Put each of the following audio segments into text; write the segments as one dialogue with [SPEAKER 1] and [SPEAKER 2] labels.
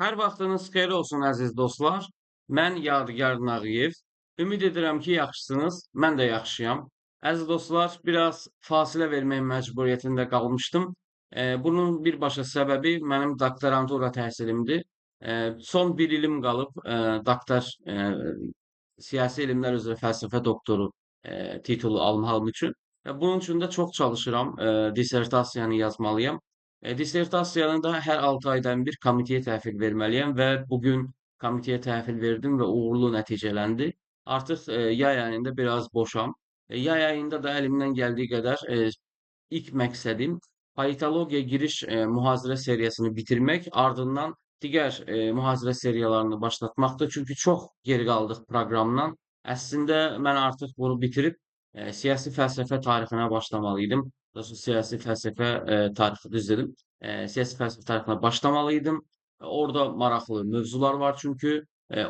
[SPEAKER 1] Hər vaxtınız xeyir olsun əziz dostlar. Mən Yadigar Nağıyev. Ümid edirəm ki, yaxşısınız. Mən də yaxşıyam. Əziz dostlar, biraz fasilə vermək məcburiyyətində qalmışdım. Bunun birbaşa səbəbi mənim doktorantura təhsilimdir. Son bir ilim qalıb doktor siyasi elmlər üzrə fəlsəfə doktoru titulu almağım üçün. Bunun üçün də çox çalışıram. Dissertasiyanı yazmalıyam. Dissertasiyanı da hər 6 aydan bir komitəyə təhvil verməliyəm və bugün komitəyə təhvil verdim və uğurlu nəticələndi. Artıq yay ayında biraz boşam. Yay ayında da əlimdən gəldiyi qədər ilk məqsədim politologiya giriş mühazirə seriyasını bitirmək, ardından digər mühazirə seriyalarını başlatmaqdır. Çünki çox geri qaldıq proqramdan. Əslində mən artıq bunu bitirib siyasi fəlsəfə tarixinə başlamalı idim. Doğrusu siyasi fəlsəfə tarixi düz dedim. Siyasi fəlsəfə tarixinə başlamalı idim. Orada maraqlı mövzular var çünki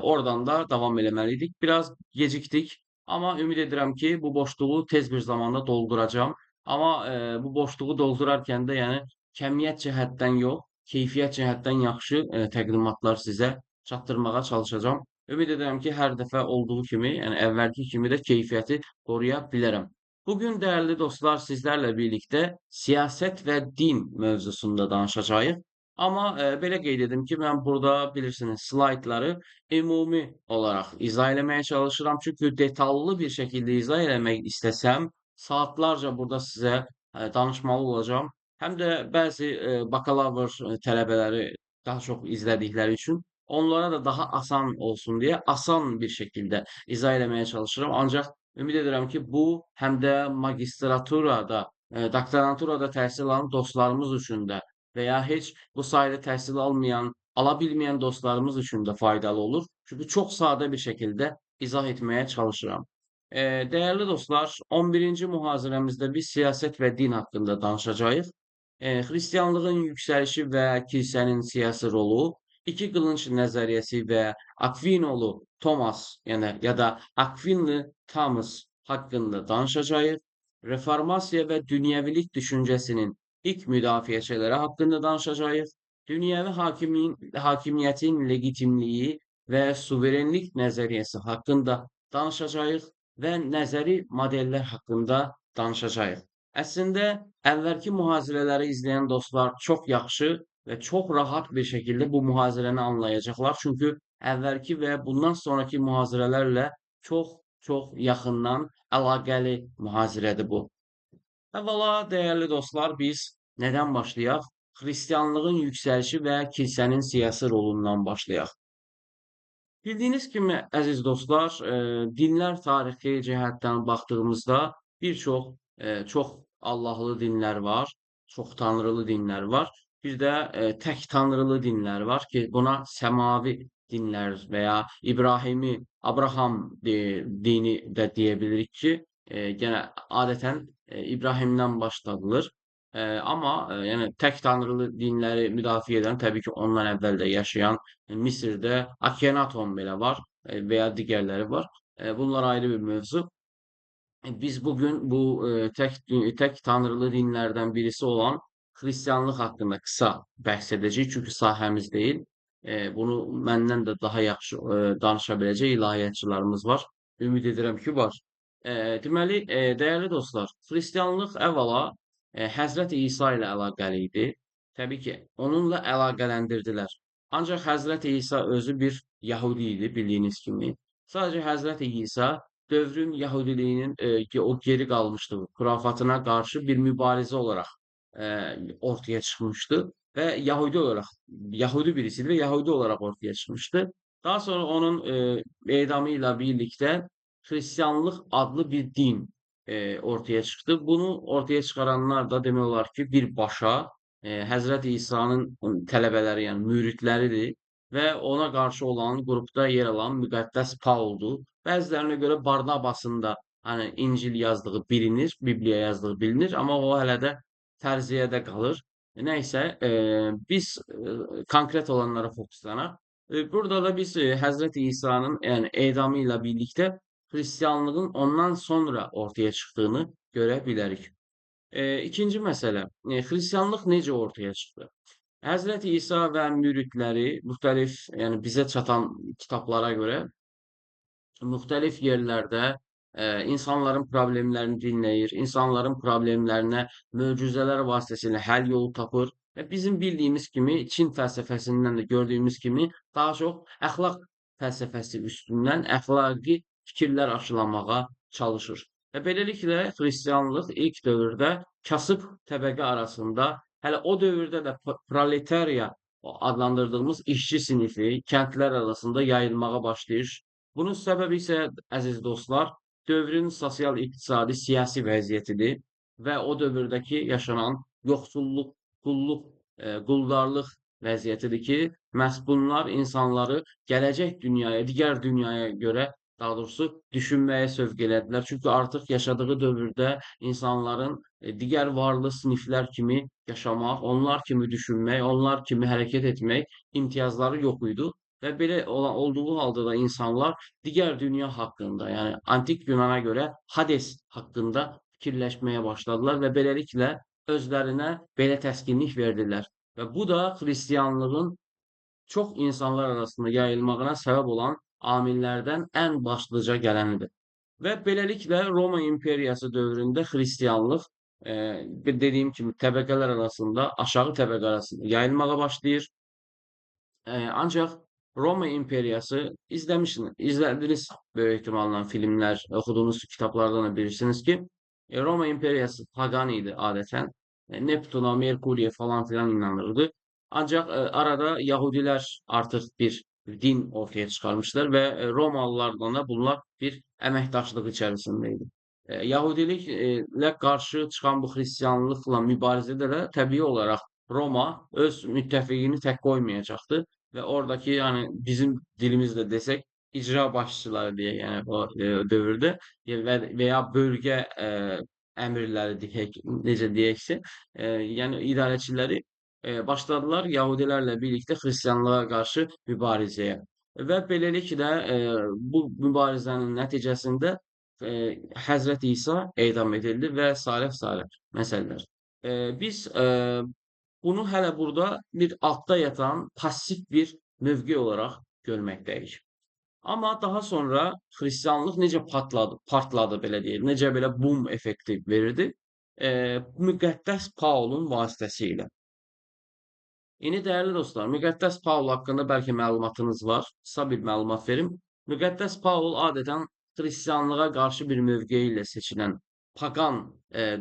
[SPEAKER 1] oradan da davam eləməli idik. Biraz gecikdik, amma ümid edirəm ki, bu boşluğu tez bir zamanda dolduracağam. Amma bu boşluğu doldurarkən də yəni kəmiyyət cəhətdən yox, keyfiyyət cəhətdən yaxşı təqdimatlar sizə çatdırmağa çalışacağam. Ümid edirəm ki, hər dəfə olduğu kimi, yəni əvvəlki kimi də keyfiyyəti qoruya bilərəm. Bugün dəyərli dostlar, sizlərlə birlikdə siyasət və din mövzusunda danışacağıq. Amma belə qeyd edim ki, mən burada bilirsiniz slaydları ümumi olaraq izah eləməyə çalışıram. Çünki detallı bir şəkildə izah eləmək istəsəm, saatlarca burada sizə danışmalı olacağam. Həm də bəzi bakalavr tələbələri daha çox izlədikləri üçün onlara da daha asan olsun deyə asan bir şəkildə izah eləməyə çalışıram. Ancaq ümid edirəm ki, bu həm də magistraturada, doktoranturada təhsil alan dostlarımız üçün də və ya heç bu sayədə təhsil ala bilməyən dostlarımız üçün də faydalı olur. Çünki çox sadə bir şəkildə izah etməyə çalışıram. Dəyərli dostlar, 11-ci mühazirəmizdə biz siyasət və din haqqında danışacağıq. Xristianlığın yüksəlişi və kilsənin siyasi rolu, iki qılınc nəzəriyyəsi və Akvinolu Thomas, yəni ya da Akvinli Thomas haqqında danışacağıq. Reformasiya və dünyəvilik düşüncəsinin ilk müdafiəçiləri haqqında danışacağıq. Dünyəvi hakimiyyətin legitimliyi və suverenlik nəzəriyyəsi haqqında danışacağıq və nəzəri modellər haqqında danışacağıq. Əslində, əvvəlki mühazirələri izləyən dostlar çox yaxşı və çox rahat bir şəkildə bu mühazirəni anlayacaqlar. Çünki əvvəlki və bundan sonraki mühazirələrlə çox yaxından əlaqəli mühazirədir bu. Əvvəla, dəyərli dostlar, biz nədən başlayaq? Xristianlığın yüksəlişi və kilsənin siyasi rolundan başlayaq. Bildiyiniz kimi, əziz dostlar, dinlər tarixi cəhətdən baxdığımızda bir çox, çox Allahlı dinlər var, çox tanrılı dinlər var. Bir də tək tanrılı dinlər var ki, buna səmavi dinlər və ya Abraham dini də deyə bilirik ki, yenə adətən İbrahimdən başlanılır. Amma yəni tək tanrılı dinləri müdafiə edən təbii ki, ondan əvvəl də yaşayan Misirdə Akhenaton belə var və ya digərləri var. Bunlar ayrı bir mövzu. Biz bugün bu tək tanrılı dinlərdən birisi olan xristianlıq haqqında qısa bəhs edəcəyik, çünki sahəmiz deyil. Bunu məndən də daha yaxşı danışa biləcək ilahiyyatçılarımız var. Ümid edirəm ki, var. Deməli, dəyərli dostlar, xristianlıq əvvəla Həzrəti İsa ilə əlaqəli idi. Təbii ki, onunla əlaqələndirdilər. Ancaq Həzrəti İsa özü bir Yəhudi idi, bildiyiniz kimi. Sadəcə Həzrəti İsa dövrün Yəhudiliyinin o geri qalmışlığı, xurafatına qarşı bir mübarizə olaraq ortaya çıxmışdı və Yəhudi birisi və Yəhudi olaraq ortaya çıxmışdı. Daha sonra onun edamı ilə birlikdə Xristianlıq adlı bir din ortaya çıxdı. Bunu ortaya çıxaranlar da demək olar ki, birbaşa Həzrəti İsa'nın tələbələri, yəni müridləridir və ona qarşı olan qrupda yer alan müqəddəs Pauldur. Bəzilərinə görə Barnabasın da hani İncil yazdığı bilinir, Bibliya yazdığı bilinir, amma o hələ də fərziyyədə qalır. Nəysə, biz konkret olanlara fokuslanaq. Burada da biz Həzrəti İsa'nın yəni edamı ilə birlikdə Xristianlığın ondan sonra ortaya çıxdığını görə bilərik. İkinci məsələ, Xristianlıq necə ortaya çıxdı? Həzrəti İsa və müridləri müxtəlif, yəni bizə çatan kitablara görə müxtəlif yerlərdə insanların problemlərini dinləyir, insanların problemlərinə möcüzələr vasitəsilə həll yolu tapır və bizim bildiyimiz kimi Çin fəlsəfəsindən də gördüyümüz kimi daha çox əxlaq fəlsəfəsi üstündən əxlaqi fikirlər aşılamağa çalışır. Və beləliklə xristianlıq ilk dövrdə kasıb təbəqə arasında, hələ o dövrdə də proletariya adlandırdığımız işçi sinifi kəndlər arasında yayılmağa başlayır. Bunun səbəbi isə, əziz dostlar, dövrün sosial-iqtisadi, siyasi vəziyyətidir və o dövrdəki yaşanan yoxsulluq, qulluq, quldarlıq vəziyyətidir ki, məhz bunlar insanları gələcək dünyaya, digər dünyaya görə, daha doğrusu düşünməyə sövq elədilər. Çünki artıq yaşadığı dövrdə insanların digər varlı siniflər kimi yaşamaq, onlar kimi düşünmək, onlar kimi hərəkət etmək imtiyazları yox idi. Və belə olduğu halda da insanlar digər dünya haqqında, yəni antik Yunana görə Hades haqqında fikirləşməyə başladılar və beləliklə özlərinə belə təskinlik verdilər. Və bu da xristianlığın çox insanlar arasında yayılmağına səbəb olan amillərdən ən başlıca gələnidir. Və beləliklə Roma imperiyası dövründə xristianlıq dediyim kimi təbəqələr arasında, aşağı təbəqə arasında yayılmağa başlayır. Ancaq Roma imperiyası izlədiniz böyük ehtimalla filmlər, oxuduğunuz kitablardan da bilirsiniz ki, Roma imperiyası pagan idi adətən. Neptuna, Merkuriyə falan filan inanırdı. Ancaq arada Yahudilər artıq bir din ortaya çıxarmışlar və Romalılarla da bunlar bir əməkdaşlıq içərisində idi. Yahudiliklə qarşı çıxan bu xristianlıqla mübarizədə də təbii olaraq Roma öz müttəfiqini tək qoymayacaqdı və oradakı yəni bizim dilimizlə desək icra başçıları deyək, yəni o dövrdə və ya bölgə əmirləri deyək, necə deyəksə, yəni idarəçiləri başladılar Yahudilərlə birlikdə xristianlığa qarşı mübarizəyə. Və beləliklə bu mübarizənin nəticəsində Həzrəti İsa edam edildi və sairə-sairə məsələlər. Biz bunu hələ burada bir altda yatan passiv bir mövqe olaraq görməkdəyik. Amma daha sonra xristianlıq necə partladı belə deyək, necə belə boom effekti verirdi? Müqəddəs Paulun vasitəsilə. İndi dəyərli dostlar, Müqəddəs Paul haqqında bəlkə məlumatınız var. Qısa bir məlumat verim. Müqəddəs Paul adətən xristianlığa qarşı bir mövqeyi ilə seçilən pagan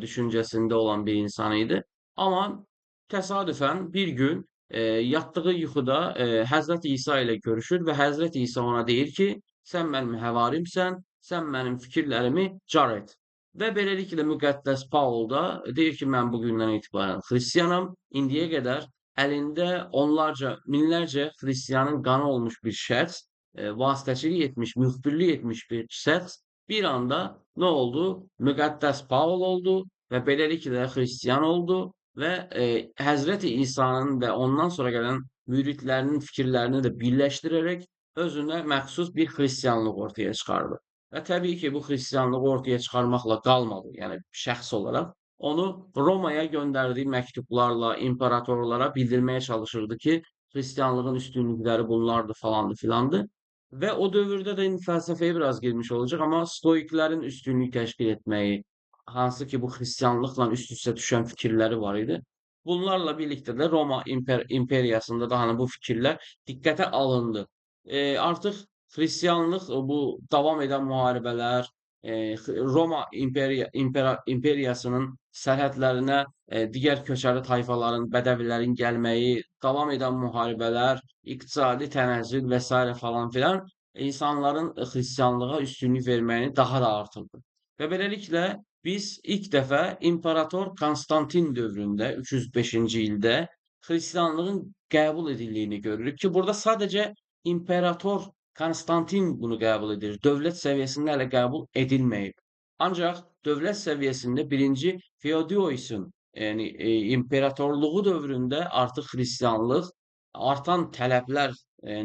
[SPEAKER 1] düşüncəsində olan bir insan idi. Amma təsadüfən bir gün yatdığı yuxuda Həzrəti İsa ilə görüşür və Həzrəti İsa ona deyir ki, sən mənim həvarimsən, sən mənim fikirlərimi car et. Və beləliklə Müqəddəs Paul da deyir ki, mən bugündən etibarən xristianam. İndiyə qədər əlində onlarca, minlərcə xristianın qanı olmuş bir şəxs, vasitəçilik etmiş, müxbirlik etmiş bir şəxs bir anda nə oldu? Müqəddəs Paul oldu və beləliklə xristian oldu və Həzrəti İsa'nın və ondan sonra gələn müridlərinin fikirlərini də birləşdirərək özünə məxsus bir xristianlıq ortaya çıxardı. Və təbii ki, bu xristianlığı ortaya çıxarmaqla qalmadı, yəni şəxs olaraq. Onu Romaya göndərdiyi məktublarla imperatorlara bildirməyə çalışırdı ki, xristianlığın üstünlükləri bunlardır, falandır, filandır. Və o dövrdə də indi fəlsəfəyə biraz girmiş olacaq, amma stoiklərin üstünlük təşkil etməyi, hansı ki bu xristianlıqla üst-üstə düşən fikirləri var idi. Bunlarla birlikdə də Roma imperiyasında da hani bu fikirlər diqqətə alındı. Artıq xristianlıq bu davam edən müharibələr, Roma imperiyasının sərhədlərinə digər köçəri tayfaların, bədəvilərin gəlməyi, davam edən müharibələr, iqtisadi tənəzzül və sairə falan filan insanların xristianlığa üstünlük verməyini daha da artırdı. Və beləliklə biz ilk dəfə İmperator Konstantin dövründə 305-ci ildə xristianlığın qəbul edildiyini görürük ki, burada sadəcə İmperator Konstantin bunu qəbul edir. Dövlət səviyyəsində hələ qəbul edilməyib. Ancaq dövlət səviyyəsində birinci Feodiosun, yəni imperatorluğu dövründə artıq xristianlıq artan tələblər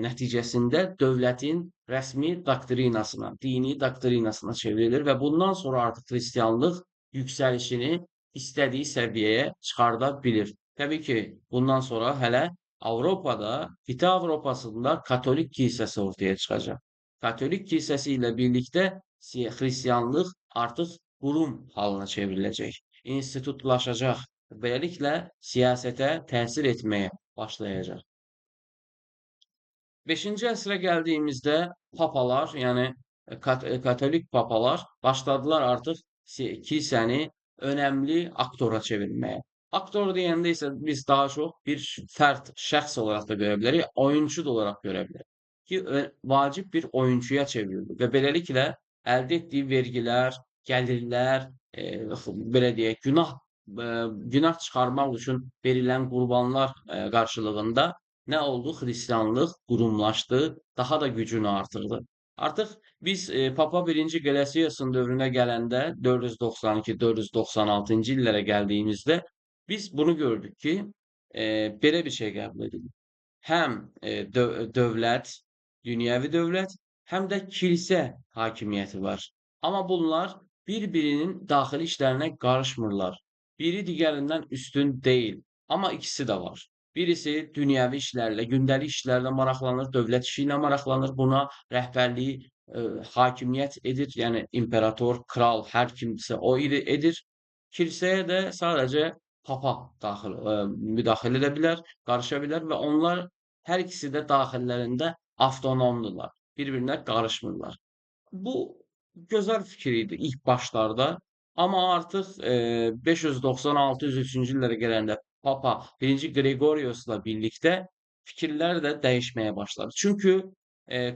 [SPEAKER 1] nəticəsində dövlətin rəsmi doktrinasına, dini doktrinasına çevrilir və bundan sonra artıq xristianlıq yüksəlişini istədiyi səviyyəyə çıxarda bilir. Təbii ki, bundan sonra hələ Avropada, Qitə Avropasında Katolik kilsəsi ortaya çıxacaq. Katolik kilsəsi ilə birlikdə xristianlıq artıq qurum halına çevriləcək, institutlaşacaq. Beləliklə siyasətə təsir etməyə başlayacaq. 5-ci əsrə gəldiyimizdə papalar, yəni katolik papalar başladılar artıq kilsəni önəmli aktora çevirməyə. Aktor deyəndə isə biz daha çox bir fərd, şəxs olaraq da görə bilərik, oyunçu da olaraq görə bilərik ki, vacib bir oyunçuya çevrildi və beləliklə əldə etdiyi vergilər, gəlirlər, belə deyək, günah çıxarmaq üçün verilən qurbanlar qarşılığında nə oldu? Xristianlıq qurumlaşdı, daha da gücünü artırdı. Artıq biz Papa 1-ci Qlesiasın dövrünə gələndə 492-496-cı illərə gəldiyimizdə biz bunu gördük ki, belə bir şey qəbul edilir. Həm dövlət, dünyəvi dövlət, həm də kilsə hakimiyyəti var. Amma bunlar bir-birinin daxili işlərinə qarışmırlar. Biri digərindən üstün deyil, amma ikisi də var. Birisi dünyəvi işlərlə, gündəlik işlərlə maraqlanır, dövlət işi ilə maraqlanır, buna rəhbərliyi, hakimiyyət edir, yəni imperator, kral, hər kimsə o edir. Kilsəyə də sadəcə papa müdaxilə edə bilər, qarışa bilər və onlar hər ikisi də daxillərində avtonomdurlar, bir-birinə qarışmırlar. Bu gözəl fikir idi ilk başlarda, amma artıq 590-603-cü illərə gələndə Papa 1-ci Qreqoriusla birlikdə fikirlər də dəyişməyə başladı. Çünki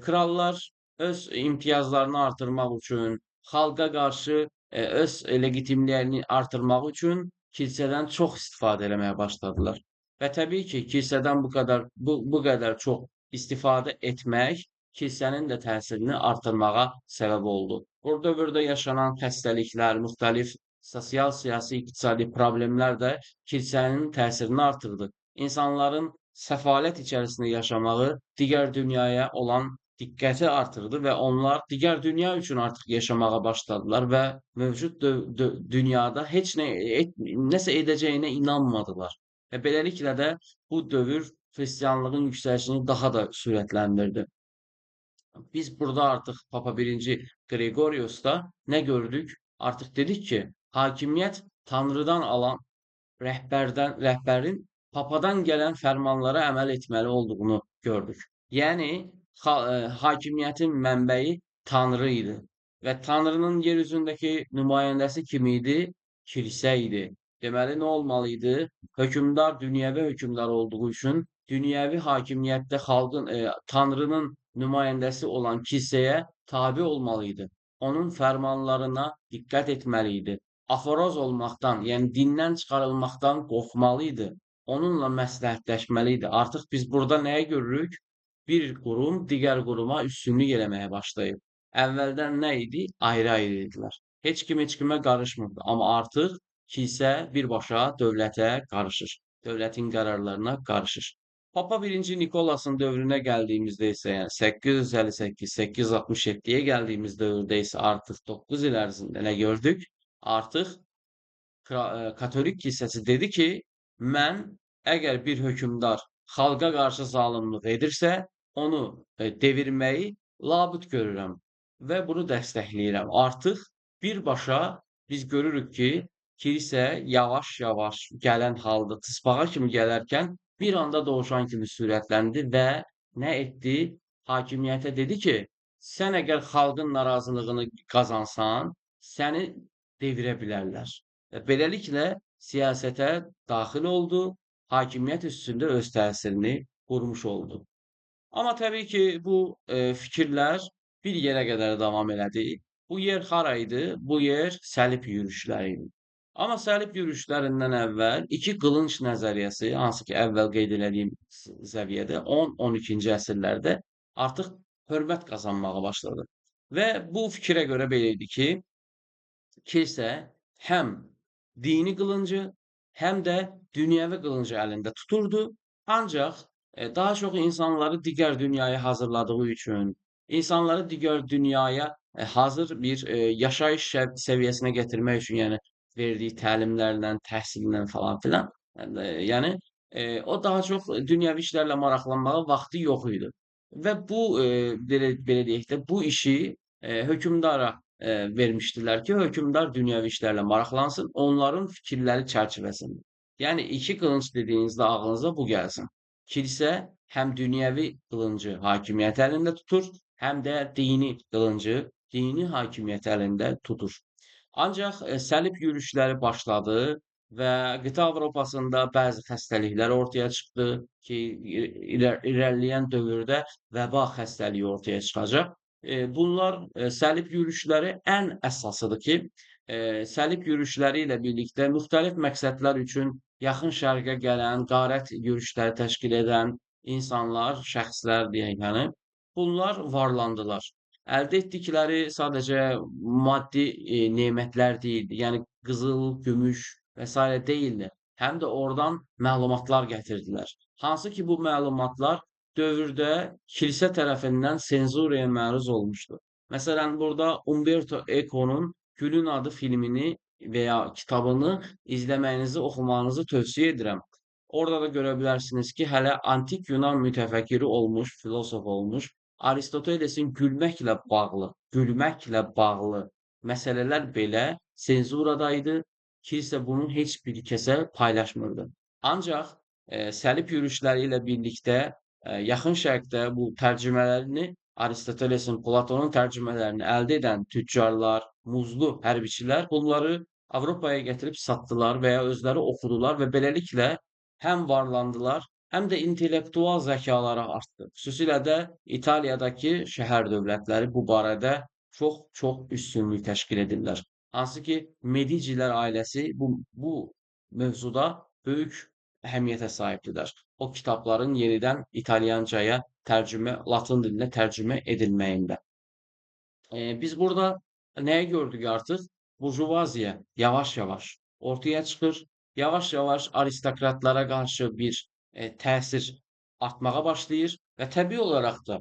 [SPEAKER 1] krallar öz imtiyazlarını artırmaq üçün, xalqa qarşı öz legitimliyini artırmaq üçün kilsədən çox istifadə eləməyə başladılar. Və təbii ki, kilsədən bu qədər çox istifadə etmək kilsənin də təsirini artırmağa səbəb oldu. O dövrdə yaşanan xəstəliklər, müxtəlif sosial, siyasi, iqtisadi problemlər də kilsənin təsirini artırdı. İnsanların səfalət içərisində yaşamağı digər dünyaya olan diqqəti artırdı və onlar digər dünya üçün artıq yaşamağa başladılar və mövcud dünyada heç nəsə edəcəyinə inanmadılar. Və beləliklə də bu dövr xristianlığın yüksəlişini daha da sürətləndirdi. Biz burada artıq Papa 1-ci Qreqoriusda nə gördük? Artıq dedik ki, hakimiyyət Tanrıdan alan rəhbərin papadan gələn fərmanlara əməl etməli olduğunu gördük. Yəni hakimiyyətin mənbəyi Tanrı idi və Tanrının yer üzündəki nümayəndəsi kim idi? Kilsə idi. Deməli, nə olmalı idi? Hökmdar dünyəvi hökmdar olduğu üçün dünyəvi hakimiyyətdə Tanrının nümayəndəsi olan kilsəyə tabe olmalı idi. Onun fərmanlarına diqqət etməli idi. Aforoz olmaqdan, yəni dindən çıxarılmaqdan qorxmalı idi. Onunla məsləhətləşməli idi. Artıq biz burada nəyi görürük? Bir qurum digər quruma üstünlük eləməyə başlayıb. Əvvəldən nə idi? Ayrı-ayrı idilər. Heç kimə qarışmırdı. Amma artıq kilsə birbaşa dövlətə qarışır. Dövlətin qərarlarına qarışır. Papa 1-ci Nikolasın dövrünə gəldiyimizdə isə, yəni 858-867-yə gəldiyimiz dövrdə isə artıq 9 il ərzində nə gördük? Artıq Katolik kilsəsi dedi ki, mən əgər bir hökmdar xalqa qarşı zalımlıq edirsə, onu devirməyi labüd görürəm və bunu dəstəkləyirəm. Artıq birbaşa biz görürük ki, kilsə yavaş-yavaş gələn halda tısbağa kimi gələrkən bir anda dovşan kimi sürətləndi və nə etdi? Hakimiyyətə dedi ki, sən əgər xalqın narazılığını qazansan, səni devirə bilərlər. Və beləliklə siyasətə daxil oldu, hakimiyyət üstündə öz təsirini qurmuş oldu. Amma təbii ki, bu fikirlər bir yerə qədər davam elədi. Bu yer hara idi? Bu yer səlib yürüşləri idi. Amma səlib yürüşlərindən əvvəl iki qılınc nəzəriyyəsi, hansı ki, əvvəl qeyd elədiyim səviyyədə 10-12-ci əsrlərdə artıq hörmət qazanmağa başladı. Və bu fikrə görə belə idi ki, kilsə həm dini qılıncı, həm də dünyəvi qılıncı əlində tuturdu. Ancaq daha çox insanları digər dünyaya hazırladığı üçün, insanları digər dünyaya hazır bir yaşayış səviyyəsinə gətirmək üçün, yəni verdiyi təlimlərlə, təhsillə falan filan Yəni o daha çox dünyəvi işlərlə maraqlanmağa vaxtı yox idi və bu belə deyək də bu işi hökmdara vermişdilər ki, hökmdar dünyəvi işlərlə maraqlansın, onların fikirləri çərçivəsində. Yəni iki qılınc dediyinizdə ağlınıza bu gəlsin. Kilsə həm dünyəvi qılıncı hakimiyyət əlində tutur, həm də dini qılıncı, dini hakimiyyət əlində tutur. Ancaq səlib yürüşləri başladı və qıta Avropasında bəzi xəstəliklər ortaya çıxdı ki, irəliləyən dövrdə vəba xəstəliyi ortaya çıxacaq. Bunlar səlib yürüşləri ən əsasıdır ki, səlib yürüşləri ilə birlikdə müxtəlif məqsədlər üçün yaxın şərqə gələn, qarət yürüşləri təşkil edən insanlar, şəxslər deyək yəni, bunlar varlandılar. Əldə etdikləri sadəcə maddi nemətlər deyildi. Yəni qızıl, gümüş və sairə deyildi. Həm də oradan məlumatlar gətirdilər. Hansı ki, bu məlumatlar dövrdə kilsə tərəfindən senzuraya məruz olmuşdu. Məsələn, burada Umberto Eco'nun Gülün Adı filmini və ya kitabını izləməyinizi, oxumağınızı tövsiyə edirəm. Orada da görə bilərsiniz ki, hələ antik Yunan mütəfəkkiri olmuş, filosof olmuş Aristotelesin gülməklə bağlı məsələlər belə senzuradaydı. Kilsə bunu heç bir kəsə paylaşmırdı. Ancaq səlib yürüşləri ilə birlikdə yaxın şərqdə bu tərcümələrini Aristotelesin, Platonun tərcümələrini əldə edən tüccarlar, muzlu hərbiçilər bunları Avropaya gətirib satdılar və ya özləri oxudular və beləliklə həm varlandılar, həm də intellektual zəkaları artdı. Xüsusilə də İtaliyadakı şəhər dövlətləri bu barədə çox üstünlük təşkil edirlər. Hansı ki, Medicilər ailəsi bu mövzuda böyük əhəmiyyətə sahibdirlər. O kitabların yenidən İtalyancaya tərcümə, Latın dilinə tərcümə edilməyində. Biz burada nəyi gördük artıq? Burjuvaziya yavaş-yavaş ortaya çıxır. Yavaş-yavaş aristokratlara qarşı bir təsir artmağa başlayır və təbii olaraq da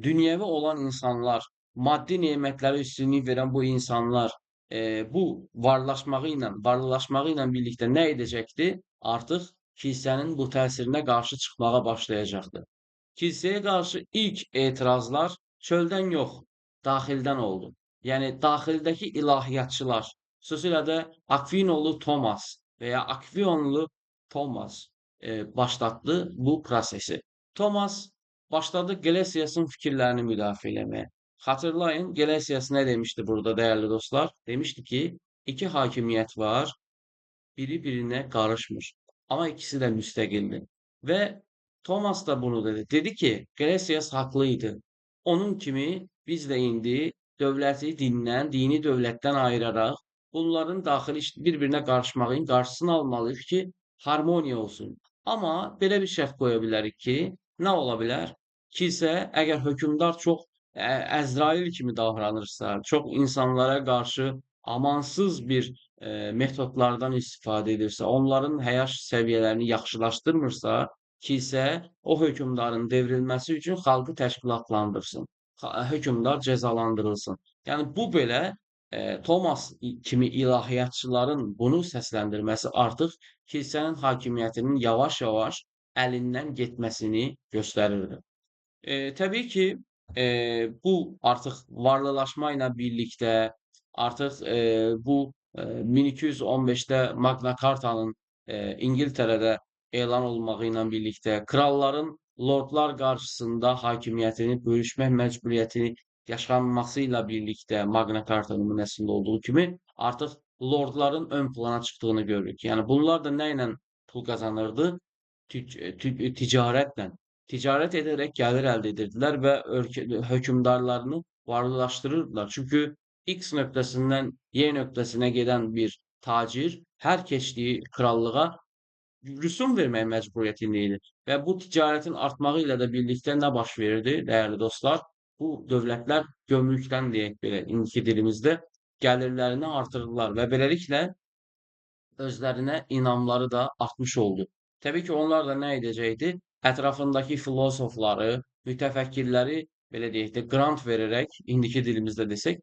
[SPEAKER 1] dünyəvi olan insanlar, maddi nemətlərə üstünlük verən bu insanlar bu varlılaşmağı ilə birlikdə nə edəcəkdi? Artıq kilsənin bu təsirinə qarşı çıxmağa başlayacaqdı. Kilsəyə qarşı ilk etirazlar çöldən yox, daxildən oldu. Yəni daxildəki ilahiyyatçılar, xüsusilə də Akvinolu Tomas və ya Akvionlu Tomas başlatdı bu prosesi. Tomas başladı Gelasiasın fikirlərini müdafiə eləməyə. Xatırlayın, Gelasias nə demişdi burada dəyərli dostlar? Demişdi ki, iki hakimiyyət var, biri birinə qarışmır. Amma ikisi də müstəqildir. Və Thomas da bunu dedi. Dedi ki, Gelasias haqlı idi. Onun kimi biz də indi dövləti dindən, dini dövlətdən ayıraraq bunların daxili bir-birinə qarışmağın qarşısını almalıyıq ki, harmoniya olsun. Amma belə bir şərt qoya bilərik ki, nə ola bilər? Kilsə əgər hökmdar çox Əzrail kimi davranırsa, çox insanlara qarşı amansız bir metodlardan istifadə edirsə, onların həyat səviyyələrini yaxşılaşdırmırsa, kilsə o hökmdarın devrilməsi üçün xalqı təşkilatlandırsın. Hökmdar cəzalandırılsın. Yəni bu belə Thomas kimi ilahiyyatçıların bunu səsləndirməsi artıq kilsənin hakimiyyətinin yavaş-yavaş əlindən getməsini göstərirdi. Təbii ki, bu artıq varlılaşma ilə birlikdə artıq bu 1215-də Magna Carta'nın İngiltərədə elan olmağı ilə birlikdə kralların lordlar qarşısında hakimiyyətini bölüşmək məcburiyyətini yaşanması ilə birlikdə Magna Carta nümunəsində olduğu kimi artıq lordların ön plana çıxdığını görürük. Yəni bunlar da nə ilə pul qazanırdı? Ticarətlə. Ticarət edərək gəlir əldə edirdilər və hökmdarlarını varlılaşdırırdılar. Çünki X nöqtəsindən Y nöqtəsinə gedən bir tacir hər keçdiyi krallığa rüsum vermək məcburiyyətində idi. Və bu ticarətin artmağı ilə də birlikdə nə baş verirdi, dəyərli dostlar? Bu dövlətlər gömrükdən deyək belə, indiki dilimizdə gəlirlərini artırdılar və beləliklə özlərinə inamları da artmış oldu. Təbii ki, onlar da nə edəcəkdi? Ətrafındakı filosofları, mütəfəkkirləri belə deyək də, qrant verərək, indiki dilimizdə desək,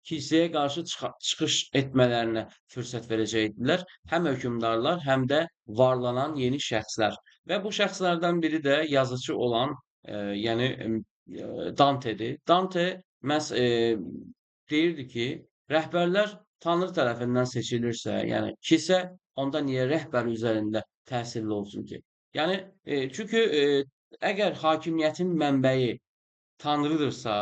[SPEAKER 1] kilsəyə qarşı çıxış etmələrinə fürsət verəcəkdilər. Həm hökmdarlar, həm də varlanan yeni şəxslər. Və bu şəxslərdən biri də yazıcı olan, yəni Dantedir. Dante məhz deyirdi ki, rəhbərlər Tanrı tərəfindən seçilirsə, yəni kilsə onda niyə rəhbər üzərində təsirli olsun ki? Yəni çünki əgər hakimiyyətin mənbəyi Tanrıdırsa,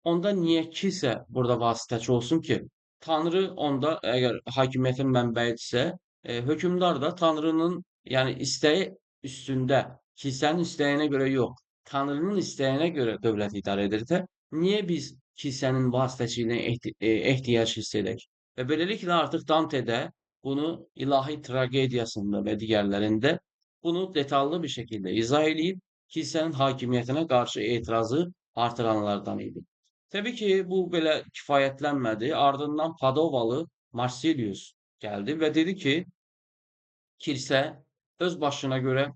[SPEAKER 1] onda niyə kilsə burada vasitəçi olsun ki? Tanrı onda əgər hakimiyyətin mənbəyidirsə, hökmdar da Tanrının yəni istəyi üstündə, kilsənin istəyinə görə yox, Tanrının istəyinə görə dövləti idarə edir də, niyə biz kilsənin vasitəçiliyinə ehtiyac hiss edək? Və beləliklə artıq Dantedə bunu ilahi tragediyasında və digərlərində bunu detallı bir şəkildə izah eləyib, kilsənin hakimiyyətinə qarşı etirazı artıranlardan idi. Təbii ki, bu belə kifayətlənmədi. Ardından Padovalı Marsilius gəldi və dedi ki, kilsə öz başına görə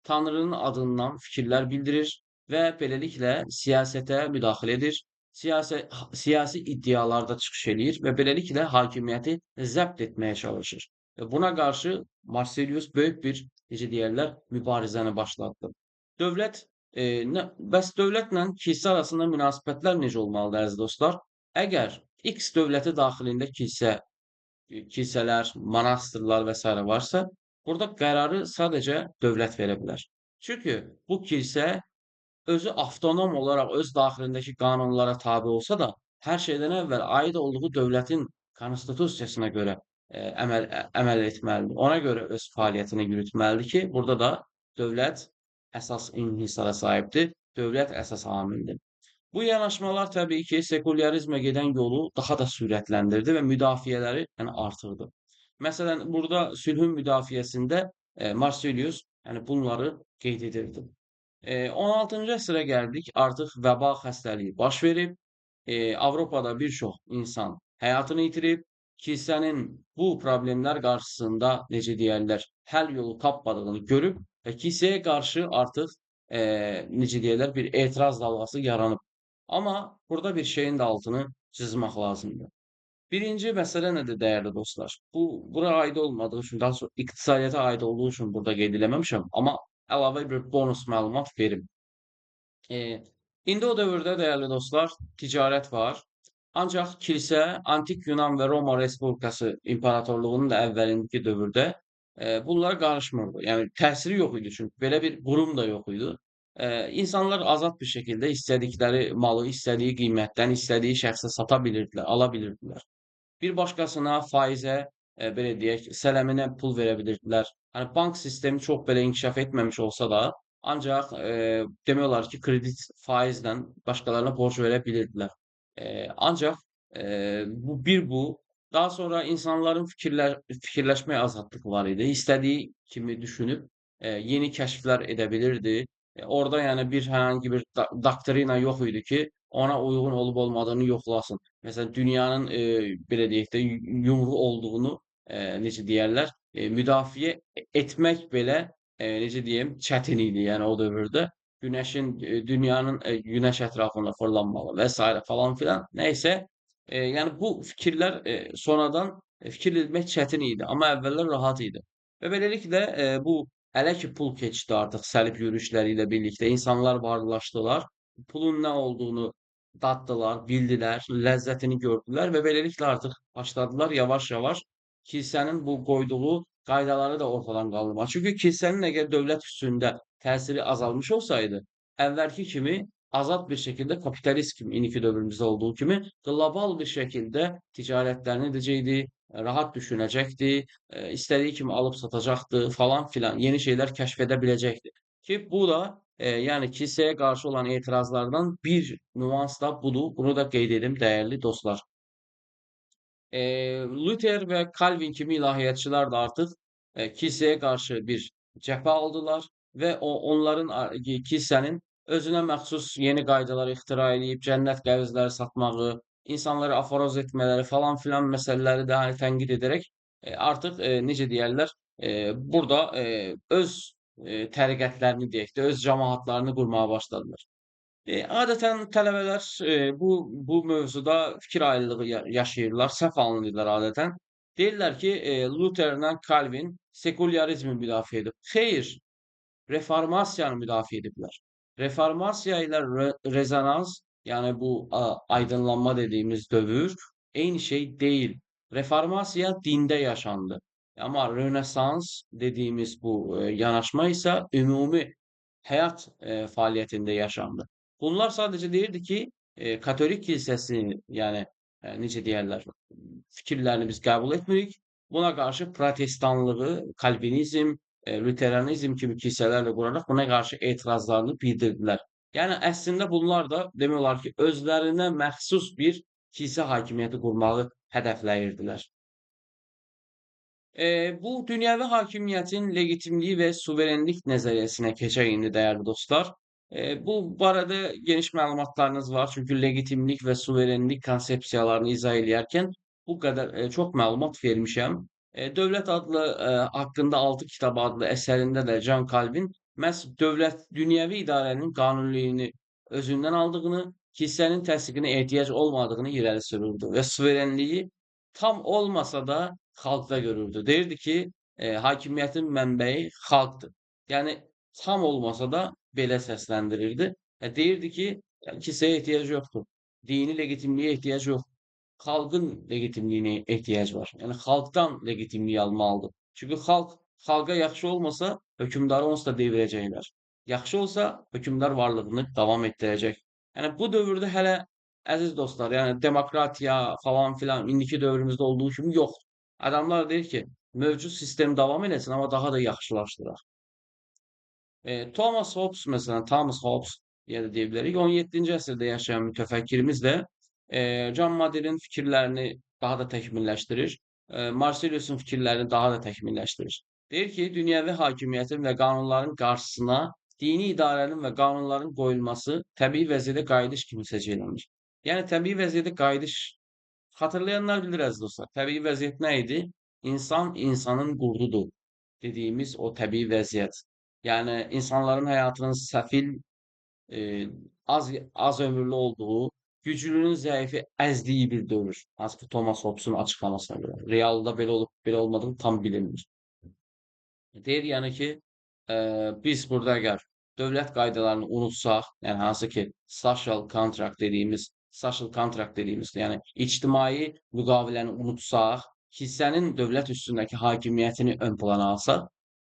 [SPEAKER 1] Tanrının adından fikirlər bildirir və beləliklə siyasətə müdaxilə edir, siyasi iddialarda çıxış eləyir və beləliklə hakimiyyəti zəbt etməyə çalışır. Və buna qarşı Marsilius böyük bir, necə deyərlər, mübarizəni başlatdı. Dövlət, bəs dövlətlə kilsə arasında münasibətlər necə olmalıdır əziz dostlar? Əgər X dövləti daxilində kilsələr, monastırlar və sairə varsa, burada qərarı sadəcə dövlət verə bilər. Çünki bu kilsə özü avtonom olaraq öz daxilindəki qanunlara tabe olsa da, hər şeydən əvvəl aid olduğu dövlətin konstitusiyasına görə əməl etməlidir. Ona görə öz fəaliyyətini yürütməlidir ki, burada da dövlət əsas inhisara sahibdir, dövlət əsas amildir. Bu yanaşmalar təbii ki, sekularizmə gedən yolu daha da sürətləndirdi və müdafiələri yəni artırdı. Məsələn, burada sülhün müdafiəsində Marsilius yəni bunları qeyd edirdi. 16-cı əsrə gəldik, artıq vəba xəstəliyi baş verib, Avropada bir çox insan həyatını itirib, kilsənin bu problemlər qarşısında, necə deyərlər, həll yolu tapmadığını görüb və kilsəyə qarşı artıq, necə deyərlər, bir etiraz dalğası yaranıb. Amma burada bir şeyin də altını çizmək lazımdır. Birinci məsələ nədir dəyərli dostlar? Bura aid olmadığı üçün, daha sonra iqtisadiyyata aid olduğu üçün burada qeyd eləməmişəm, amma əlavə bir bonus məlumat verim. İndi o dövrdə dəyərli dostlar, ticarət var. Ancaq kilsə antik Yunan və Roma Respublikası imperatorluğunun da əvvəlindəki dövrdə bunlara qarışmırdı. Yəni təsiri yox idi çünki belə bir qurum da yox idi. İnsanlar azad bir şəkildə istədikləri malı istədiyi qiymətdən istədiyi şəxsə sata bilirdilər, ala bilirdilər. Bir başqasına faizə, belə deyək, sələminə pul verə bilirdilər. Hani bank sistemi çox belə inkişaf etməmiş olsa da, ancaq demək olar ki, kredit faizlə başqalarına borc verə bilirdilər. Ancaq bu. Daha sonra insanların fikirləşmək azadlığı var idi. İstədiyi kimi düşünüb yeni kəşflər edə bilirdi. Orada yəni hər hansı bir doktrina yox idi ki, ona uyğun olub olmadığını yoxlasın. Məsələn, dünyanın belə deyək də yumru olduğunu necə deyərlər, müdafiə etmək belə necə deyim, çətin idi, yəni o dövrdə. Dünyanın günəş ətrafında fırlanmalı və sairə falan filan. Nəysə, yəni bu fikirlər sonradan fikir etmək çətin idi, amma əvvəllər rahat idi. Və beləliklə bu ələ ki pul keçdi artıq səlib yürüşləri ilə birlikdə insanlar varlılaşdılar. Pulun nə olduğunu daddılar, bildilər, ləzzətini gördülər və beləliklə artıq başladılar yavaş-yavaş kilsənin bu qoyduğu qaydaları da ortadan qaldırmağa. Çünki kilsənin əgər dövlət üstündə təsiri azalmış olsaydı, əvvəlki kimi azad bir şəkildə kapitalist kimi, indiki dövrümüzdə olduğu kimi qlobal bir şəkildə ticarətlərini edəcəkdi, rahat düşünəcəkdi, istədiyi kimi alıb satacaqdı falan filan, yeni şeylər kəşf edə biləcəkdi. Ki bu da yəni kilsəyə qarşı olan etirazlardan bir nüans da budur. Bunu da qeyd edim dəyərli dostlar. Luther və Calvin kimi ilahiyyatçılar da artıq kilsəyə qarşı bir cəbhə aldılar və onların kilsənin özünə məxsus yeni qaydalar ixtira eləyib, cənnət qəbzləri satmağı, insanları aforoz etmələri falan filan məsələləri də hani tənqid edərək artıq necə deyərlər, burada öz təriqətlərini deyək də, öz cəmaatlarını qurmağa başladılar. Adətən tələbələr bu mövzuda fikir ayrılığı yaşayırlar, səhv anlayırlar adətən. Deyirlər ki, Lutherlə Calvin sekularizmi müdafiə edib. Xeyr, reformasiyanı müdafiə ediblər. Reformasiya ilə rezonans, yəni bu aydınlanma dediyimiz dövr eyni şey deyil. Reformasiya dində yaşandı. Amma Rönesans dediyimiz bu yanaşma isə ümumi həyat fəaliyyətində yaşandı. Bunlar sadəcə deyirdi ki, Katolik kilsəsi, yəni necə deyərlər, fikirlərini biz qəbul etmirik. Buna qarşı protestanlığı, Kalvinizm, Lüteranizm kimi kilsələrlə quraraq buna qarşı etirazlarını bildirdilər. Yəni əslində bunlar da demək olar ki, özlərinə məxsus bir kilsə hakimiyyəti qurmağı hədəfləyirdilər. Bu dünyəvi hakimiyyətin legitimliyi və suverenlik nəzəriyyəsinə keçək indi dəyərli dostlar. Bu barədə geniş məlumatlarınız var, çünki legitimlik və suverenlik konsepsiyalarını izah eləyərkən bu qədər çox məlumat vermişəm. Dövlət adlı haqqında 6 kitab adlı əsərində də John Calvin məhz dövlət dünyəvi idarənin qanuniliyini özündən aldığını, kilsənin təsdiqinə ehtiyac olmadığını irəli sürürdü və suverenliyi tam olmasa da xalqda görürdü. Deyirdi ki, hakimiyyətin mənbəyi xalqdır. Yəni tam olmasa da belə səsləndirirdi. Deyirdi ki, kilsəyə ehtiyac yoxdur. Dini legitimliyə ehtiyac yox. Xalqın legitimliyinə ehtiyac var. Yəni xalqdan legitimliyi almalıdır. Çünki xalqa yaxşı olmasa, hökmdarı onsuz da devirəcəklər. Yaxşı olsa, hökmdar varlığını davam etdirəcək. Yəni bu dövrdə hələ əziz dostlar, yəni demokratiya falan filan indiki dövrümüzdə olduğu kimi yoxdur. Adamlar deyir ki, mövcud sistem davam eləsin, amma daha da yaxşılaşdıraq. Thomas Hobbes məsələn, Thomas Hobbes yəni deyə bilərik, 17-ci əsrdə yaşayan mütəfəkkirimiz də John Madelin fikirlərini daha da təkmilləşdirir. Marseliusun fikirlərini daha da təkmilləşdirir. Deyir ki, dünyəvi hakimiyyətin və qanunların qarşısına dini idarənin və qanunların qoyulması təbii vəziyyətə qayıdış kimi seçilir. Yəni təbii vəziyyətə qayıdış hatırlayanlar bilir əziz dostlar. Təbii vəziyyət nə idi? İnsan insanın qurdudur dediyimiz o təbii vəziyyət. Yəni insanların həyatının səfil, e, az ömürlü olduğu, güclünün zəifi əzdiyi bir dövr. Hansı ki Thomas Hobbes'un açıqlamasına görə. Realda belə olub, belə olmadığı tam bilinmir. Deyir yəni ki, biz burada əgər dövlət qaydalarını unutsaq, yəni hansı ki social contract dediyimiz, yəni ictimai müqaviləni unutsaq, kilsənin dövlət üstündəki hakimiyyətini ön plana alsaq,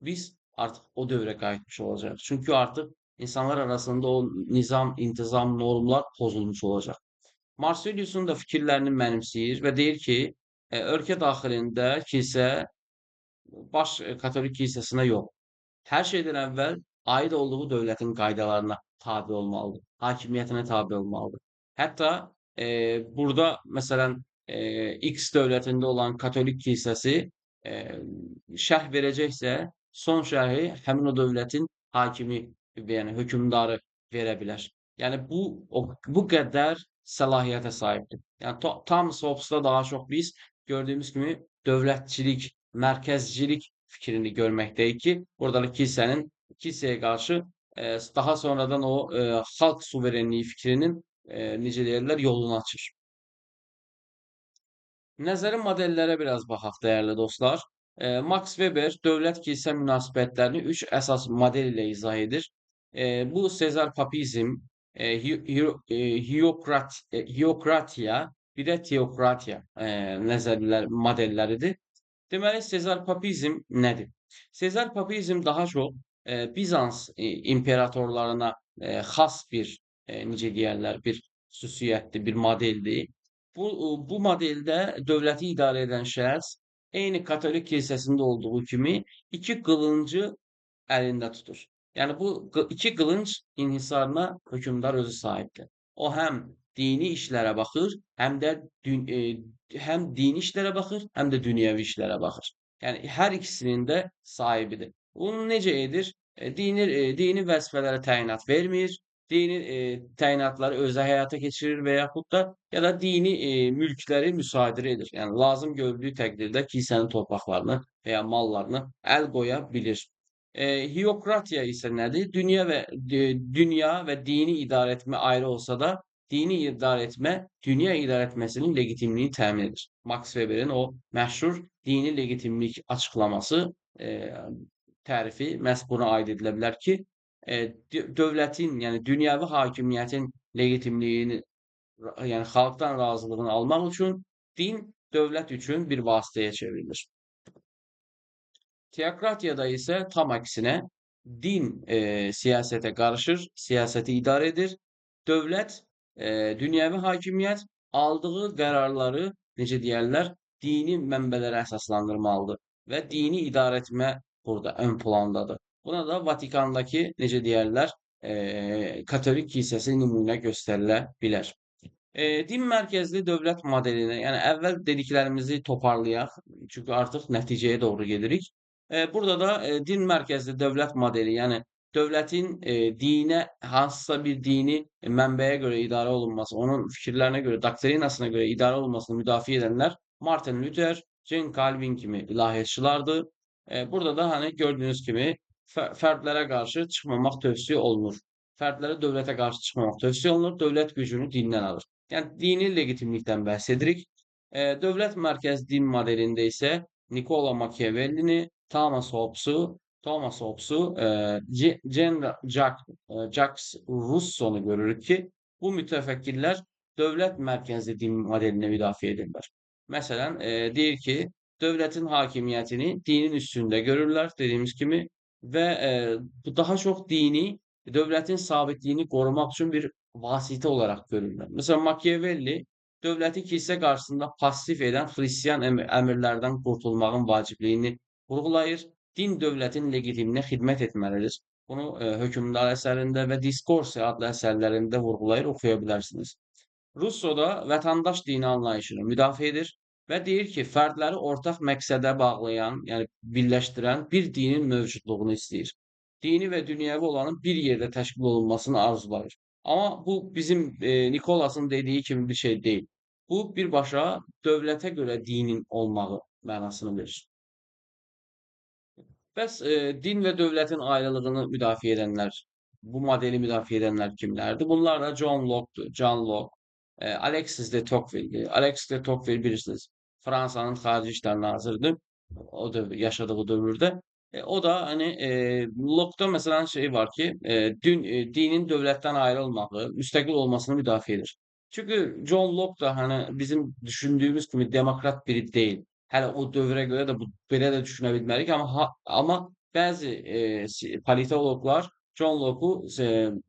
[SPEAKER 1] biz artıq o dövrə qayıtmış olacağıq. Çünki artıq insanlar arasında o nizam, intizam, normlar pozulmuş olacaq. Marseliusun da fikirlərini mənimsəyir və deyir ki, ölkə daxilində kilsə baş Katolik kilsəsinə yox, hər şeydən əvvəl aid olduğu dövlətin qaydalarına tabe olmalıdır, hakimiyyətinə tabe olmalıdır. Hətta burada məsələn X dövlətində olan Katolik kilsəsi e, şərh verəcəksə, son şərhi həmin o dövlətin hakimi, yəni hökmdarı verə bilər. Yəni bu qədər səlahiyyətə sahibdir. Yəni Thomas Hobbes'da daha çox biz gördüyümüz kimi dövlətçilik, mərkəzcilik fikrini görməkdəyik ki, burada da kilsəyə qarşı daha sonradan o xalq suverenliyi fikrinin necə deyirlər, yolunu açır. Nəzəri modellərə biraz baxaq, dəyərli dostlar. Max Weber dövlət-kilsə münasibətlərini 3 əsas model ilə izah edir. Bu Sezar Papizm, Hiokratiya, bir də teokratiya modelləridir. Deməli, Sezar Papizm nədir? Sezar Papizm daha çox Bizans imperatorlarına xas bir, necə deyərlər, bir xüsusiyyətdir, bir modeldir. Bu modeldə dövləti idarə edən şəxs eyni Katolik kilsəsində olduğu kimi iki qılıncı əlində tutur. Yəni bu iki qılınc inhisarına hökmdar özü sahibdir. O həm dini işlərə baxır, həm dini işlərə baxır, həm də dünyəvi işlərə baxır. Yəni hər ikisinin də sahibidir. Bunu necə edir? Dini vəzifələrə təyinat vermir, dini təyinatları özü həyata keçirir və yaxud da ya da dini mülkləri müsadirə edir. Yəni lazım gördüyü təqdirdə kilsənin torpaqlarını və ya mallarını əl qoya bilir. Hiyokratiya isə nədir? Dünya və dini idarə etmə ayrı olsa da, dini idarə etmə dünya idarə etməsinin legitimliyini təmin edir. Max Weber'in o məşhur dini legitimlik açıqlaması, tərifi məhz buna aid edilə bilər ki, dövlətin, yəni dünyəvi hakimiyyətin legitimliyini, yəni xalqdan razılığını almaq üçün din dövlət üçün bir vasitəyə çevrilir. Teokratiyada isə tam əksinə din siyasətə qarışır, siyasəti idarə edir. Dövlət, dünyəvi hakimiyyət aldığı qərarları, necə deyərlər, dini mənbələrə əsaslandırmalıdır və dini idarə etmə burada ön plandadır. Buna da Vatikandakı, necə deyərlər, Katolik kilsəsi nümunə göstərilə bilər. Din mərkəzli dövlət modelinə, yəni əvvəl dediklərimizi toparlayaq, çünki artıq nəticəyə doğru gedirik. Burada da din mərkəzli dövlət modeli, yəni dövlətin dinə, hansısa bir dini mənbəyə görə idarə olunması, onun fikirlərinə görə, doktrinasına görə idarə olunmasını müdafiə edənlər Martin Luther, John Calvin kimi ilahiyatçılardır. Burada da hani gördüyünüz kimi fərdlərə qarşı çıxmamaq tövsiyə olunur. Fərdlərə dövlətə qarşı çıxmamaq tövsiyə olunur, dövlət gücünü dindən alır. Yəni dini legitimlikdən bəhs edirik. Dövlət mərkəzi din modelində isə Nikola Machiavellini, Thomas Hobbes'u, Jacques Rousseau'nu görürük ki, bu mütəfəkkirlər dövlət mərkəzli din modelinə müdafiə edirlər. Məsələn, deyir ki, dövlətin hakimiyyətini dinin üstündə görürlər, dediyimiz kimi, və bu daha çox dini, dövlətin sabitliyini qorumaq üçün bir vasitə olaraq görürlər. Məsələn, Machiavelli dövləti kilsə qarşısında passiv edən xristian əmirlərdən qurtulmağın vacibliyini vurğulayır. Din dövlətin legitiminə xidmət etməlidir. Bunu Hökmdar əsərində və Diskorsiya adlı əsərlərində vurğulayır, oxuya bilərsiniz. Rousseau da vətəndaş dini anlayışını müdafiə edir və deyir ki, fərdləri ortaq məqsədə bağlayan, yəni birləşdirən bir dinin mövcudluğunu istəyir. Dini və dünyəvi olanın bir yerdə təşkil olunmasını arzulayır. Amma bu bizim Nikolasın dediyi kimi bir şey deyil. Bu birbaşa dövlətə görə dinin olmağı mənasını verir. Bəs din və dövlətin ayrılığını müdafiə edənlər, bu modeli müdafiə edənlər kimlərdir? Bunlar da John Locke, Alexis de Tocqueville'dir. Alexis de Tocqueville bilirsiniz, Fransanın Xarici İşlər naziridir. O da yaşadığı dövrdə. O da hani Locke'da mesela şey var ki, dinin dövlətdən ayrılmağı, müstəqil olmasını müdafiə edir. Çünki John Locke da hani bizim düşündüyümüz kimi demokrat biri deyil. Hələ o dövrə görə də bu belə də düşünə bilmərik, amma bəzi politologlar John Locke-u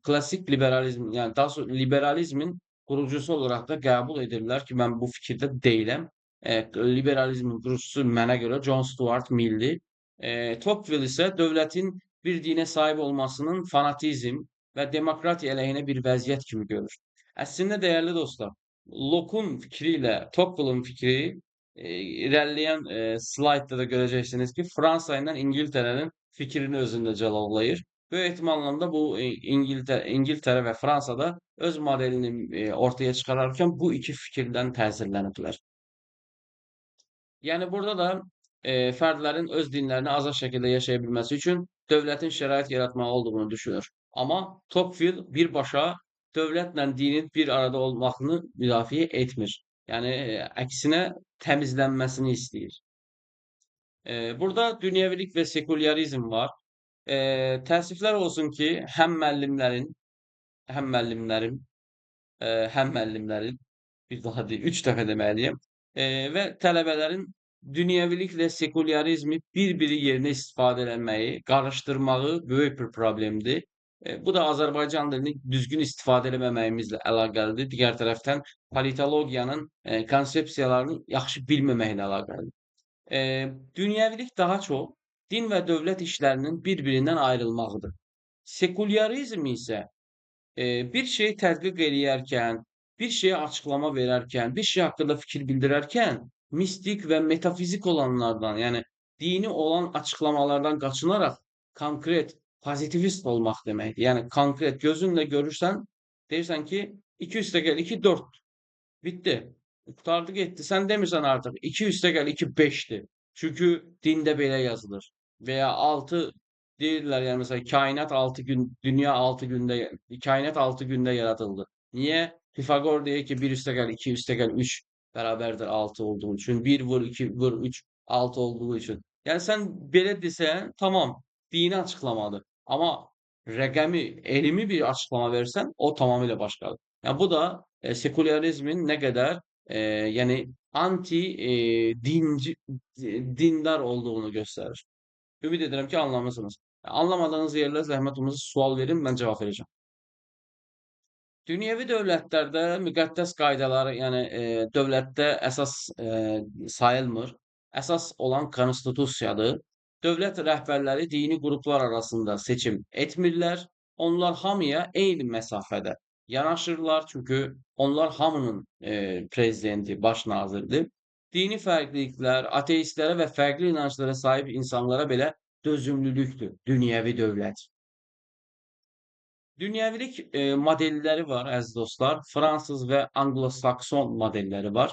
[SPEAKER 1] klassik liberalizm, yəni daha sonra liberalizmin qurucusu olaraq da qəbul edirlər ki, mən bu fikirdə deyiləm. Liberalizmin qurucusu mənə görə John Stuart Mill'dir. Tocqueville isə dövlətin bir dinə sahib olmasının fanatizm və demokratiya əleyhinə bir vəziyyət kimi görür. Əslində dəyərli dostlar, Locke'un fikri ilə Tocqueville'ın fikri irəliləyən slaydda da görəcəksiniz ki, Fransa ilə İngiltərənin fikrini özündə cəlallayır. Böyük ehtimalla da bu İngiltərə və Fransada öz modelini ortaya çıxararkən bu iki fikirdən təsirləniblər. Yəni burada da fərdlərin öz dinlərini azad şəkildə yaşaya bilməsi üçün dövlətin şərait yaratmalı olduğunu düşünür. Amma Tocqueville birbaşa dövlətlə dinin bir arada olmasını müdafiə etmir. Yəni əksinə təmizlənməsini istəyir. Burada dünyəvilik və sekulyarizm var. Təəssüflər olsun ki, həm müəllimlərin, həm müəllimlərin, bir daha deyim, 3 dəfə deməliyəm, və tələbələrin dünyəviliklə sekulyarizmi bir-biri yerinə istifadə eləməyi, qarışdırmağı böyük bir problemdir. Bu da Azərbaycan dilini düzgün istifadə eləməməyimizlə əlaqəlidir. Digər tərəfdən politologiyanın konsepsiyalarını yaxşı bilməməklə əlaqəlidir. Dünyəvilik daha çox din və dövlət işlərinin bir-birindən ayrılmağıdır. Sekulyarizm isə bir şey tədqiq eləyərkən, bir şeyə açıqlama verərkən, bir şey haqqında fikir bildirərkən mistik və metafizik olanlardan, yəni dini olan açıqlamalardan qaçınaraq konkret, pozitivist olmaq deməkdir. Yəni konkret gözünlə görürsən, deyirsən ki, 2 + 2 4. Bitdi. Qurtardı getdi. Sən demirsən artıq 2 + 2 5-dir. Çünki dində belə yazılır. Və ya 6 Deyirlər yəni məsələn kainat 6 gün, dünya 6 gündə, kainat 6 gündə yaradıldı. Niyə? Pifaqor deyir ki, 1 üstəgəl 2 üstəgəl 3 bərabərdir 6 olduğu üçün. 1 vur 2 vur 3 6 olduğu üçün. Yəni sən belə desən, tamam, dini açıqlamadır. Amma rəqəmi, elmi bir açıqlama versən, o tamamilə başqadır. Yəni bu da sekülerizmin nə qədər yəni anti dinci dindar olduğunu göstərir. Ümid edirəm ki, anlamısınız. Anlamadığınız yerlərə zəhmət olmasa sual verin, mən cavab verəcəm. Dünyəvi dövlətlərdə müqəddəs qaydalar, yəni dövlətdə əsas sayılmır. Əsas olan konstitusiyadır. Dövlət rəhbərləri dini qruplar arasında seçim etmirlər. Onlar hamıya eyni məsafədə yanaşırlar, çünki onlar hamının prezidenti, baş naziridir. Dini fərqliliklər, ateistlərə və fərqli inanclara sahib insanlara belə dözümlülükdür dünyəvi dövlət. Dünyəvilik modelləri var əziz dostlar. Fransız və Anglo-Sakson modelləri var.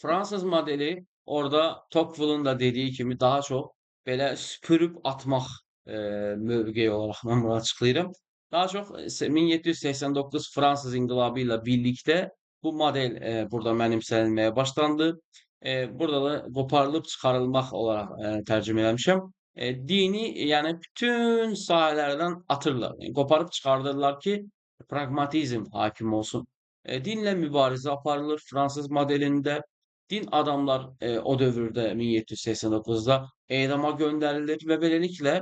[SPEAKER 1] Fransız modeli orada Tocqueville'ın da dediği kimi daha çok belə süpürüb atmaq mövqeyi olaraq mən bunu açıqlayıram. Daha çox 1789 Fransız inqilabı ilə birlikdə bu model burada mənimsənilməyə başlandı. Burada da qoparılıb çıxarılmaq olaraq tərcümə eləmişəm. Dini yəni bütün sahələrdən atırlar. Yəni, qoparıb çıxardırlar ki, praqmatizm hakim olsun. Dinlə mübarizə aparılır Fransız modelində. Din adamlar o dövrdə 1789-da edama göndərilir və beləliklə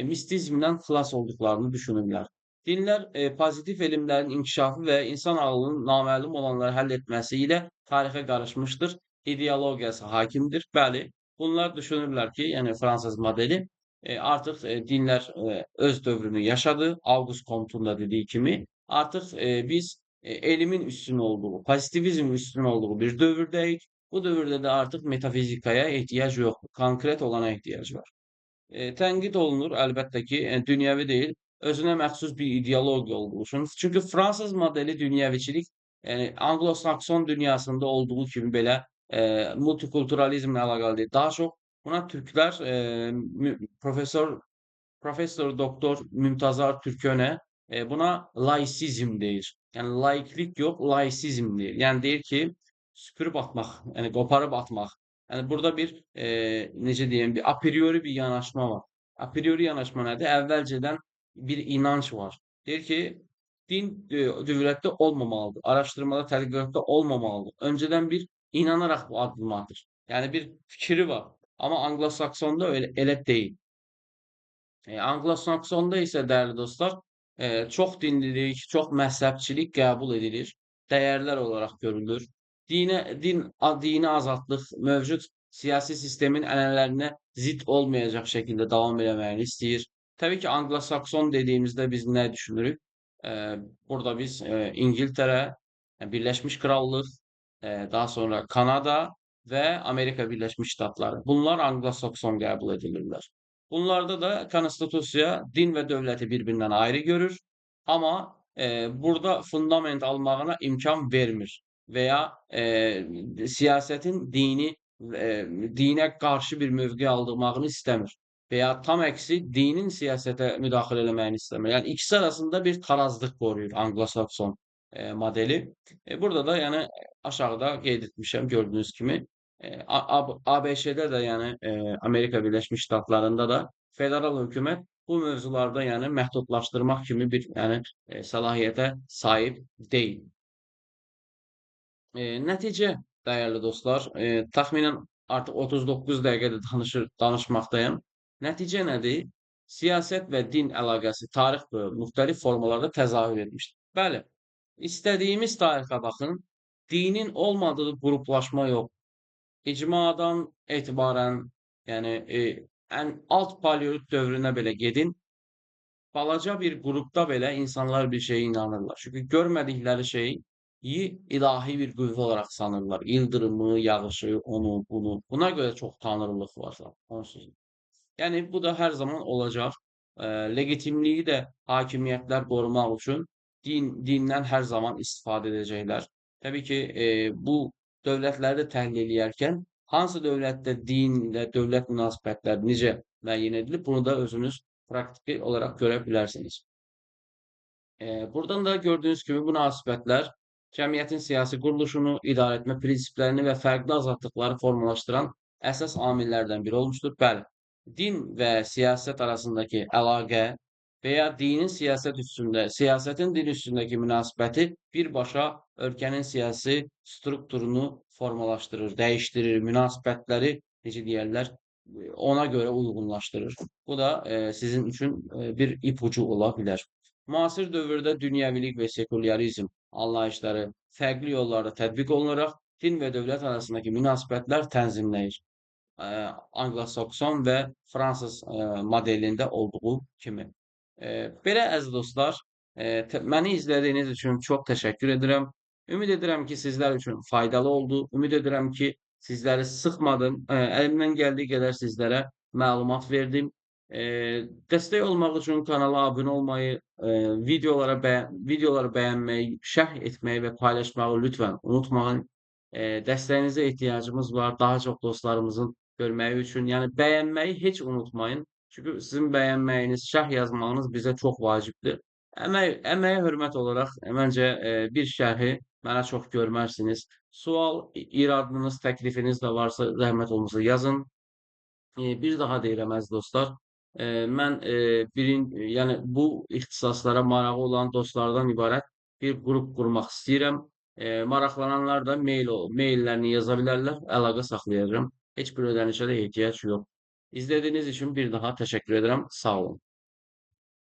[SPEAKER 1] mistizmdən xilas olduqlarını düşünürlər. Dinlər pozitiv elmlərin inkişafı və insan ağlının naməlum olanları həll etməsi ilə tarixə qarışmışdır. İdeologiyası hakimdir. Bəli, bunlar düşünürlər ki, yəni Fransız modeli artıq dinlər öz dövrünü yaşadı. Auqust Comte'un da dediği kimi artıq biz elmin üstün olduğu, pozitivizmin üstün olduğu bir dövrdəyik. Bu dövrdə də artıq metafizikaya ehtiyac yoxdur. Konkret olana ehtiyac var. Tənqid olunur əlbəttə ki, dünyəvi deyil, özünə məxsus bir ideologiya olduğu üçün. Çünki Fransız modeli dünyəviçilik, yəni Anglo-Sakson dünyasında olduğu kimi belə multikulturalizmlə əlaqəli deyil. Daha çox buna türklər Profesör Doktor Mümtazar Türköne buna laisizm deyir. Yəni laiklik yox, laisizm deyir. Yəni deyir ki, süpürüb atmaq, yəni qoparıb atmaq. Yəni burada bir necə deyim, bir a priori bir yanaşma var. A priori yanaşma nədir? Əvvəlcədən bir inanc var. Deyir ki, din dövlətdə olmamalıdır. Araşdırmada, tədqiqatda olmamalıdır. Öncədən bir inanaraq bu addımı atır. Yəni bir fikri var. Amma Anglo-Saksonda elə deyil. Anglo-Saksonda isə dəyərli dostlar, çox dinlilik, çox məzhəbçilik qəbul edilir, dəyərlər olaraq görülür. Dini azadlıq mövcud siyasi sistemin ənənələrinə zidd olmayacaq şəkildə davam eləməyini istəyir. Təbii ki, Anglo-Sakson dediyimizdə biz nə düşünürük? Burada biz İngiltərə, Birləşmiş Krallıq, daha sonra Kanada və Amerika Birləşmiş Ştatları. Bunlar Anglo-Sakson qəbul edilirlər. Bunlarda da konstitusiya din və dövləti bir-birindən ayrı görür. Amma burada fundament almağına imkan vermir və ya siyasətin dinə qarşı bir mövqe aldırmağını istəmir və ya tam əksi dinin siyasətə müdaxilə eləməyini istəmir. Yəni ikisi arasında bir tarazlıq qoruyur Anglo-Sakson modeli. Burada da yəni aşağıda qeyd etmişəm gördüyünüz kimi ABŞ-də də yəni Amerika Birləşmiş Ştatlarında da federal hökumət bu mövzularda yəni məhdudlaşdırmaq kimi bir yəni səlahiyyətə sahib deyil. Nəticə, dəyərli dostlar, təxminən artıq 39 dəqiqədir danışmaqdayım. Nəticə nədir? Siyasət və din əlaqəsi tarix boyu müxtəlif formalarda təzahür etmişdir. Bəli, istədiyimiz tarixə baxın, dinin olmadığı qruplaşma yox. İcmadan etibarən, yəni ən alt paleolit dövrünə belə gedin, balaca bir qrupda belə insanlar bir şeyə inanırlar. Çünki görmədikləri şeyi ilahi bir qüvvə olaraq sanırlar. İldırımı, yağışı, onu, bunu. Buna görə çox tanrılıq var onsuz. Yəni bu da hər zaman olacaq. Legitimliyi də hakimiyyətlər qorumaq üçün dindən hər zaman istifadə edəcəklər. Təbii ki, bu dövlətləri də təhlil edərkən hansı dövlətdə din ilə dövlət münasibətləri necə müəyyən edilib. Bunu da özünüz praktiki olarak görebilirsiniz. Buradan da gördüğünüz gibi münasibətlər cəmiyyətin siyasi quruluşunu, idarəetmə prinsiplərini və fərqli azadlıqları formalaşdıran əsas amillərdən biri olmuşdur. Bəli, din və siyasət arasındakı əlaqə və ya dinin siyasətin din üstündəki münasibəti birbaşa ölkənin siyasi strukturunu formalaşdırır, dəyişdirir, münasibətləri necə deyərlər, ona göre uyğunlaşdırır. Bu da sizin üçün bir ipucu ola bilər. Müasir dövrdə dünyəvilik və sekularizm anlayışları fərqli yollarda tətbiq olunaraq din və dövlət arasındakı münasibətlər tənzimləyir. Anglo-Sakson və Fransız modelində olduğu kimi. Belə əziz dostlar, məni izlədiyiniz üçün çox təşəkkür edirəm. Ümid edirəm ki, sizlər üçün faydalı oldu. Ümid edirəm ki, sizləri sıxmadım. Əlimdən gəldiyi qədər sizlərə məlumat verdim. Dəstək olmaq üçün kanala abunə olmayı, videoları bəyənməyi, şərh etməyi və paylaşmağı lütfən unutmayın. Dəstəyinizə ehtiyacımız var daha çox dostlarımızın görməyi üçün. Yəni bəyənməyi heç unutmayın. Çünki sizin bəyənməyiniz, şərh yazmağınız bizə çox vacibdir. Əməyə hörmət olaraq məncə bir şərhi mənə çox görmərsiniz. Sual, iradınız, təklifiniz də varsa zəhmət olmasa yazın. Bir daha deyirəm əziz dostlar. Mən yəni bu ixtisaslara marağı olan dostlardan ibarət bir qrup qurmaq istəyirəm. Maraqlananlar da maillərini yaza bilərlər, əlaqə saxlayacağım. Heç bir ödənişə də ehtiyac yox. İzlediğiniz için bir daha teşekkür ederim. Sağ olun.